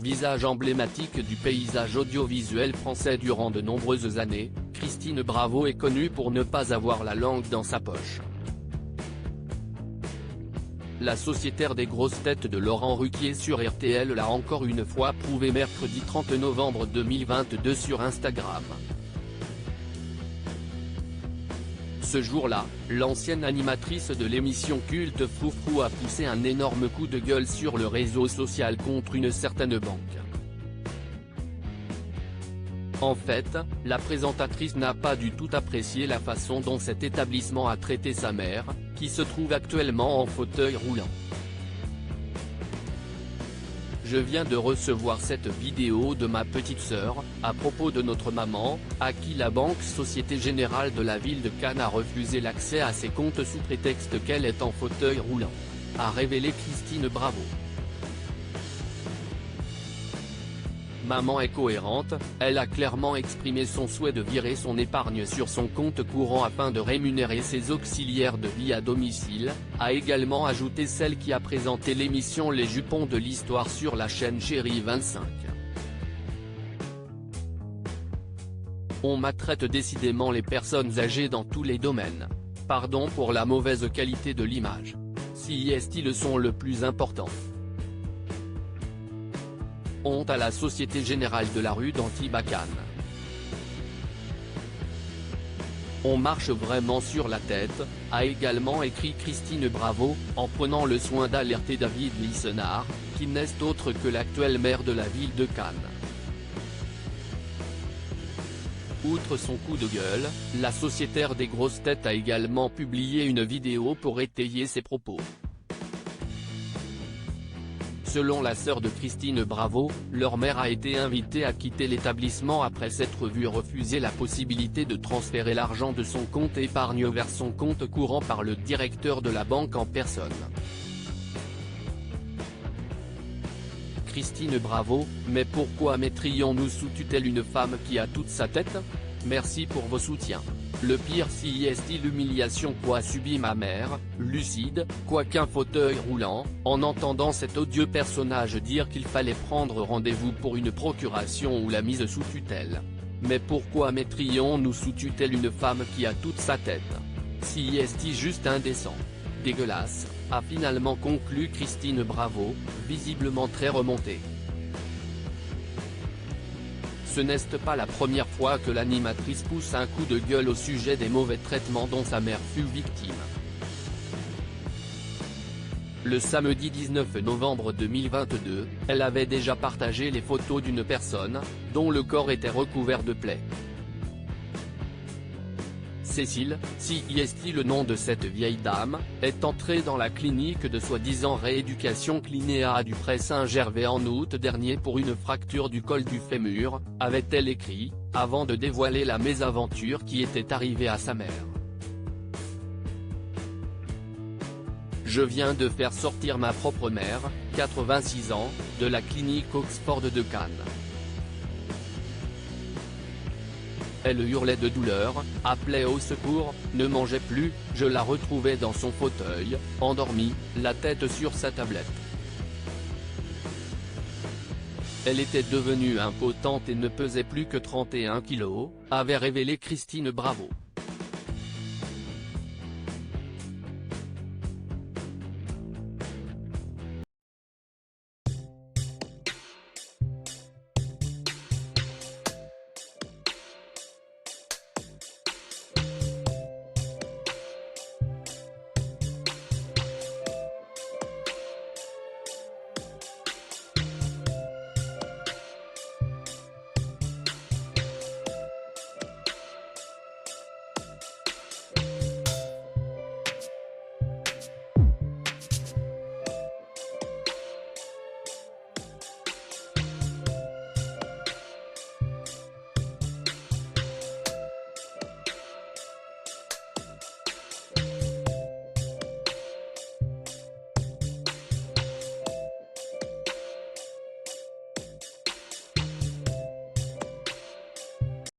Visage emblématique du paysage audiovisuel français durant de nombreuses années, Christine Bravo est connue pour ne pas avoir la langue dans sa poche. La sociétaire des grosses têtes de Laurent Ruquier sur RTL l'a encore une fois prouvé mercredi 30 novembre 2022 sur Instagram. Ce jour-là, l'ancienne animatrice de l'émission culte Froufrou a poussé un énorme coup de gueule sur le réseau social contre une certaine banque. En fait, la présentatrice n'a pas du tout apprécié la façon dont cet établissement a traité sa mère, qui se trouve actuellement en fauteuil roulant. Je viens de recevoir cette vidéo de ma petite sœur, à propos de notre maman, à qui la banque Société Générale de la ville de Cannes a refusé l'accès à ses comptes sous prétexte qu'elle est en fauteuil roulant, a révélé Christine Bravo. Maman est cohérente, elle a clairement exprimé son souhait de virer son épargne sur son compte courant afin de rémunérer ses auxiliaires de vie à domicile, a également ajouté celle qui a présenté l'émission Les Jupons de l'Histoire sur la chaîne Chérie 25. On maltraite décidément les personnes âgées dans tous les domaines. Pardon pour la mauvaise qualité de l'image. Si est le son le plus important. Honte à la Société Générale de la rue d'Antibes à Cannes. On marche vraiment sur la tête, a également écrit Christine Bravo, en prenant le soin d'alerter David Lissenard, qui n'est autre que l'actuel maire de la ville de Cannes. Outre son coup de gueule, la sociétaire des grosses têtes a également publié une vidéo pour étayer ses propos. Selon la sœur de Christine Bravo, leur mère a été invitée à quitter l'établissement après s'être vue refuser la possibilité de transférer l'argent de son compte épargne vers son compte courant par le directeur de la banque en personne. Christine Bravo, mais pourquoi mettrions-nous sous tutelle une femme qui a toute sa tête? Merci pour vos soutiens. Le pire si est l'humiliation qu'a subi ma mère, lucide, quoiqu'un fauteuil roulant, en entendant cet odieux personnage dire qu'il fallait prendre rendez-vous pour une procuration ou la mise sous tutelle. Mais pourquoi mettrions-nous sous tutelle une femme qui a toute sa tête? Si est juste indécent. Dégueulasse, a finalement conclu Christine Bravo, visiblement très remontée. Ce n'est pas la première fois que l'animatrice pousse un coup de gueule au sujet des mauvais traitements dont sa mère fut victime. Le samedi 19 novembre 2022, elle avait déjà partagé les photos d'une personne, dont le corps était recouvert de plaies. Cécile, si est le nom de cette vieille dame, est entrée dans la clinique de soi-disant rééducation Clinéa du Pré Saint-Gervais en août dernier pour une fracture du col du fémur, avait-elle écrit, avant de dévoiler la mésaventure qui était arrivée à sa mère. Je viens de faire sortir ma propre mère, 86 ans, de la clinique Oxford de Cannes. Elle hurlait de douleur, appelait au secours, ne mangeait plus, je la retrouvais dans son fauteuil, endormie, la tête sur sa tablette. Elle était devenue impotente et ne pesait plus que 31 kilos, avait révélé Christine Bravo.